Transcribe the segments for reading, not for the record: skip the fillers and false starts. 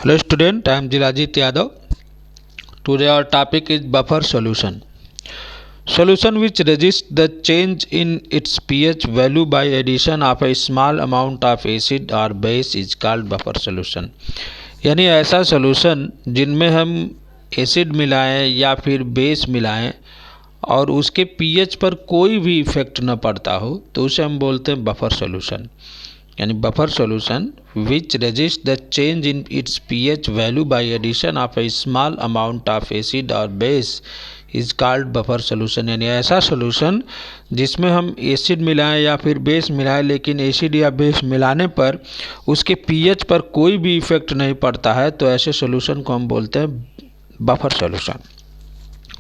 Hello student, I am Jilajit Yadav. Today our topic is buffer solution. Solution which resists the change in its pH value by addition of a small amount of acid or base is called buffer solution. यानी ऐसा solution जिनमें हम acid मिलाएं या फिर base मिलाएं और उसके पीएच पर कोई भी इफेक्ट न पड़ता हो तो उसे हम बोलते हैं बफर सॉल्यूशन। यानी buffer solution which resist the change in its pH value by addition of a small amount of acid और base is called buffer solution. यानी ऐसा सॉल्यूशन जिसमें हम एसिड मिलाएं या फिर बेस मिलाएं लेकिन एसिड या बेस मिलाने पर उसके पीएच पर कोई भी इफेक्ट नहीं पड़ता है तो ऐसे सॉल्यूशन को हम बोलते हैं बफर सॉल्यूशन।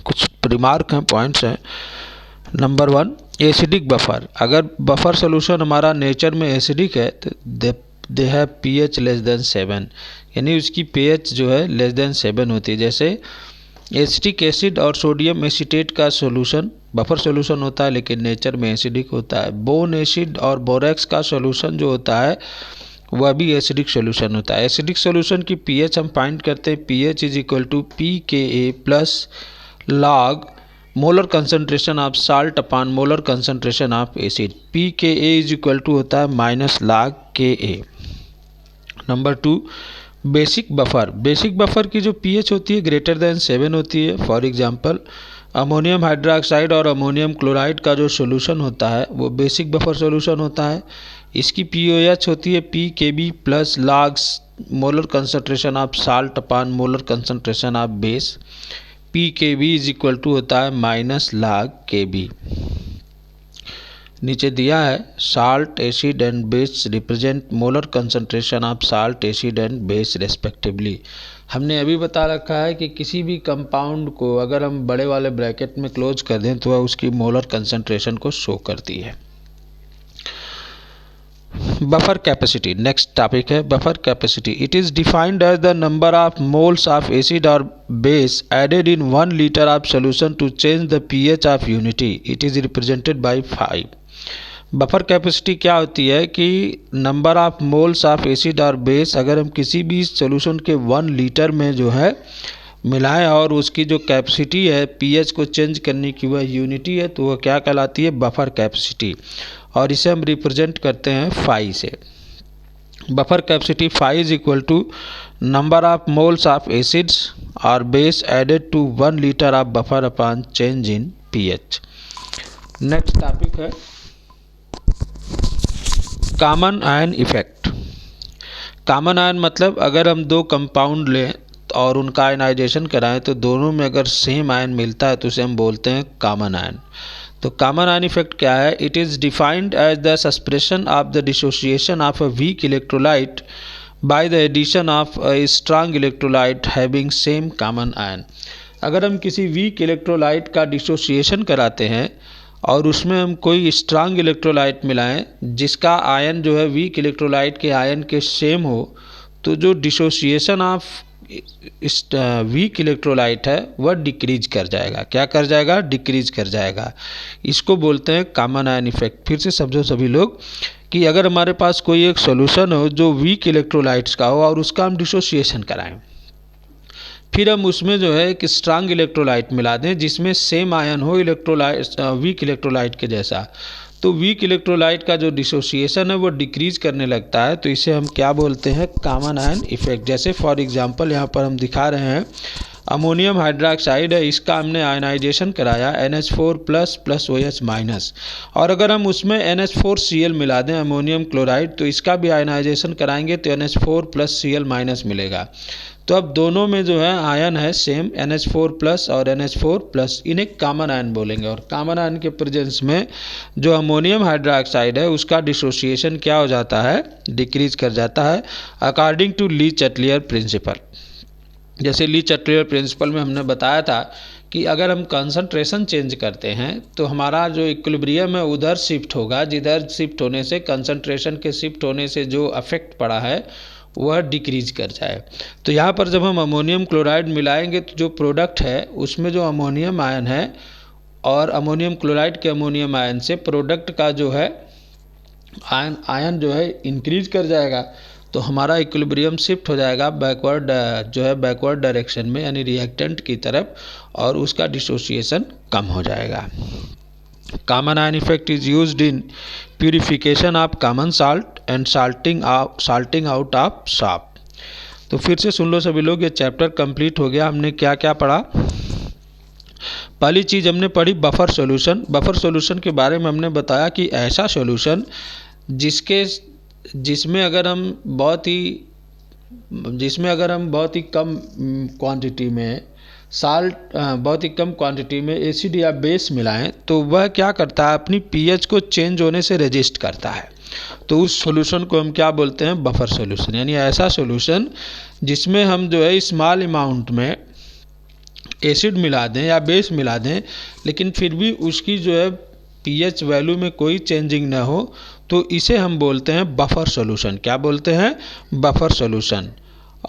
कुछ रिमार्क हैं, पॉइंट्स हैं। Number 1, acidic buffer. अगर बफर सॉल्यूशन हमारा नेचर में एसिडिक है तो they have pH less than 7, यानी उसकी पीएच जो है लेस देन 7 होती है। जैसे एसिटिक एसिड और सोडियम एसीटेट का सॉल्यूशन बफर सॉल्यूशन होता है लेकिन नेचर में एसिडिक होता है। बोन एसिड और बोरेक्स का सॉल्यूशन जो होता है वह भी एसिडिक सॉल्यूशन होता है। एसिडिक सॉल्यूशन की पीएच हम फाइंड करते हैं, pH is equal to pKa plus log molar concentration of salt upon molar concentration of acid. pKa is equal to होता है minus log Ka। Number 2, basic buffer. Basic buffer की जो pH होती है greater than 7 होती है। For example ammonium hydroxide और ammonium chloride का जो सॉल्यूशन होता है वो बेसिक बफर सॉल्यूशन होता है। इसकी पीओएच होती है pKb plus log molar concentration of salt upon molar concentration of base. pKb is equal to होता है माइनस log Kb। नीचे दिया है salt acid and base represent molar concentration of salt acid and base respectively. हमने अभी बता रखा है कि किसी भी कंपाउंड को अगर हम बड़े वाले ब्रैकेट में क्लोज कर दें तो वह उसकी मोलर कंसंट्रेशन को शो करती है। बफर कैपेसिटी नेक्स्ट टॉपिक है। Buffer capacity it is defined as the number of moles of acid और base added in 1 litre of solution to change the pH of unity. It is represented by 5। Buffer capacity क्या होती है कि number of moles of acid और base अगर हम किसी भी सॉल्यूशन के 1 लीटर में जो है मिलाएं और उसकी जो कैपेसिटी है पीएच को चेंज करने की वह यूनिटी है तो वह क्या कहलाती है, बफर कैपेसिटी। और इसे हम रिप्रेजेंट करते हैं 5 से। Buffer capacity 5 is equal to number of moles of acids और base added to 1 litre of buffer upon change in pH. Next topic है common ion effect. Common ion मतलब अगर हम 2 कंपाउंड लें और उनका आयनाइजेशन कराएं तो दोनों में अगर सेम आयन मिलता है तो उसे हम बोलते हैं कॉमन आयन। तो कॉमन आयन इफेक्ट क्या है? It is defined as the suspension of the dissociation of a weak electrolyte by the addition of a strong electrolyte having same common ion. अगर हम किसी वीक इलेक्ट्रोलाइट का dissociation कराते हैं और उसमें हम कोई स्ट्रांग इलेक्ट्रोलाइट मिलाएं जिसका आयन जो है वीक इलेक्ट्रोलाइट के आयन के सेम हो तो जो डिसोसिएशन ऑफ वीक इलेक्ट्रोलाइट है वह डिक्रीज कर जाएगा। क्या कर जाएगा? डिक्रीज कर जाएगा। इसको बोलते हैं कॉमन आयन इफेक्ट। फिर से समझो सभी लोग कि अगर हमारे पास कोई एक सॉल्यूशन हो जो वीक इलेक्ट्रोलाइट्स का हो और उसका हम डिसोसिएशन कराएं, फिर हम उसमें जो है एक स्ट्रांग इलेक्ट्रोलाइट मिला दें जिसमें सेम आयन हो इलेक्ट्रोलाइट वीक इलेक्ट्रोलाइट के जैसा, तो वीक इलेक्ट्रोलाइट का जो डिसोसिएशन है वो डिक्रीज करने लगता है तो इसे हम क्या बोलते हैं? Common ion effect. जैसे फॉर एग्जांपल यहाँ पर हम दिखा रहे हैं अमोनियम हाइड्रोक्साइड है, इसका हमने आयनाइजेशन कराया NH4 plus plus OH minus, और अगर हम उसमें NH4Cl मिला दें अमोनियम क्लोराइड तो इसका भी आयनाइजेशन कराएंगे तो NH4 प्लस Cl माइनस मिलेगा। तो अब दोनों में जो है आयन है सेम NH4 प्लस और NH4 प्लस, इन्हें कॉमन आयन बोलेंगे। और कॉमन आयन के प्रेजेंस में जो अमोनियम हाइड्रोक्साइड है उसका डिसोसिएशन क्या हो जाता है? डिक्रीज कर जाता है अकॉर्डिंग टू ली चटलियर प्रिंसिपल। जैसे ली चटलियर प्रिंसिपल में हमने बताया था कि अगर हम कंसंट्रेशन चेंज करते हैं तो हमारा जो इक्विलिब्रियम है उधर शिफ्ट होगा, जिधर शिफ्ट होने से कंसंट्रेशन के शिफ्ट होने से जो अफेक्ट पड़ा है वह डिक्रीज कर जाए। तो यहाँ पर जब हम अमोनियम क्लोराइड मिलाएंगे तो जो प्रोडक्ट है उसमें जो अमोनियम आयन है और अमोनियम क्लोराइड के अमोनियम आयन से प्रोडक्ट का जो है आयन जो है इंक्रीज कर जाएगा। तो हमारा इक्विलिब्रियम शिफ्ट हो जाएगा बैकवर्ड जो है बैकवर्ड डायरेक्शन में, यानी रिएक्टेंट की तरफ, और उसका डिसोसिएशन कम हो जाएगा। Common ion effect is used in purification of common salt and salting out of soap. तो फिर से सुन लो सभी लोग, ये चैप्टर कंप्लीट हो गया। हमने क्या क्या पढ़ा? पहली चीज़ हमने पढ़ी बफर सॉल्यूशन। बफर सॉल्यूशन के बारे में हमने बताया कि ऐसा सॉल्यूशन जिसमें अगर हम बहुत ही कम क्वांटिटी में बहुत ही कम क्वांटिटी में एसिड या बेस मिलाएं तो वह क्या करता है, अपनी पीएच को चेंज होने से रेजिस्ट करता है। तो उस सॉल्यूशन को हम क्या बोलते हैं? Buffer solution. यानी ऐसा सॉल्यूशन जिसमें हम जो है स्मॉल अमाउंट में एसिड मिला दें या बेस मिला दें, लेकिन फिर भी उसकी जो है पीएच वैल्यू में कोई चेंजिंग ना हो, तो इसे हम बोलते हैं बफर सॉल्यूशन। क्या बोलते हैं? Buffer solution.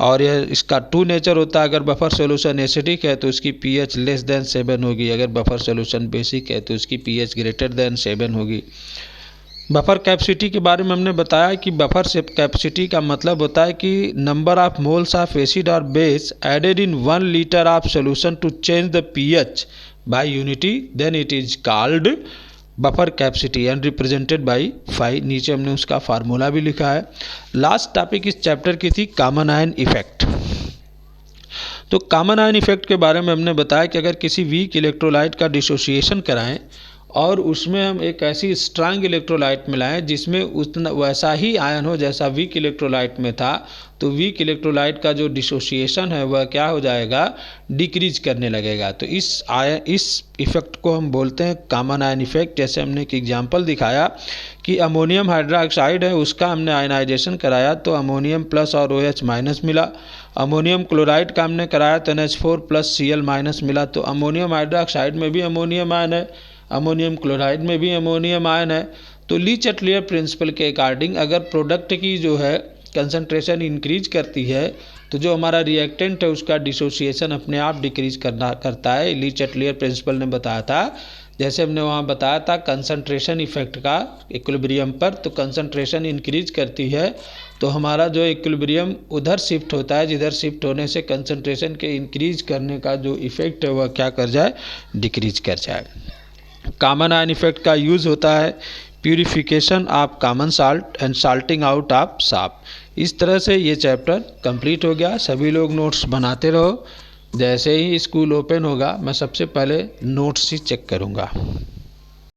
और यह इसका टू नेचर होता है। अगर बफर सॉल्यूशन एसिडिक है तो उसकी पीएच लेस देन 7 होगी, अगर बफर सॉल्यूशन बेसिक है तो उसकी पीएच ग्रेटर देन 7 होगी। बफर कैपेसिटी के बारे में हमने बताया कि बफर कैपेसिटी का मतलब होता है कि number of moles of acid और base added in 1 litre of solution to change the pH by unity, then it is called buffer capacity and represented by 5। नीचे हमने उसका फार्मूला भी लिखा है। लास्ट टॉपिक इस चैप्टर की थी कॉमन आयन इफेक्ट। तो कॉमन आयन इफेक्ट के बारे में हमने बताया कि अगर किसी वीक इलेक्ट्रोलाइट का डिसोसिएशन कराएं और उसमें हम एक ऐसी स्ट्रांग इलेक्ट्रोलाइट मिलाएं जिसमें उतना वैसा ही आयन हो जैसा वीक इलेक्ट्रोलाइट में था, तो वीक इलेक्ट्रोलाइट का जो डिसोसिएशन है वह क्या हो जाएगा? डिक्रीज करने लगेगा। तो इस इफेक्ट को हम बोलते हैं कॉमन आयन इफेक्ट। जैसे हमने एक एग्जांपल दिखाया कि अमोनियम हाइड्रोक्साइड है, उसका हमने आयनाइजेशन कराया तो अमोनियम प्लस और OH माइनस मिला। अमोनियम क्लोराइड का हमने कराया तो NH4 प्लस Cl माइनस मिला। तो अमोनियम हाइड्रोक्साइड में भी अमोनियम आयन है, अमोनियम क्लोराइड में भी अमोनियम आयन है। तो ली चटलियर प्रिंसिपल के अकॉर्डिंग अगर प्रोडक्ट की जो है कंसंट्रेशन इंक्रीज करती है तो जो हमारा रिएक्टेंट है उसका डिसोसिएशन अपने आप डिक्रीज करता है। ली चटलियर प्रिंसिपल ने बताया था, जैसे हमने वहाँ बताया था कंसंट्रेशन इफेक्ट का इक्विलिब्रियम पर, तो कंसंट्रेशन इंक्रीज करती है तो हमारा जो इक्विलिब्रियम उधर शिफ्ट होता है, जिधर शिफ्ट होने से कंसंट्रेशन के इंक्रीज करने का जो इफेक्ट है वह क्या कर जाए? डिक्रीज कर जाए। कॉमन आयन इफेक्ट का यूज़ होता है purification of common salt and salting out of soap. इस तरह से ये चैप्टर कंप्लीट हो गया। सभी लोग नोट्स बनाते रहो। जैसे ही स्कूल ओपन होगा मैं सबसे पहले नोट्स ही चेक करूँगा।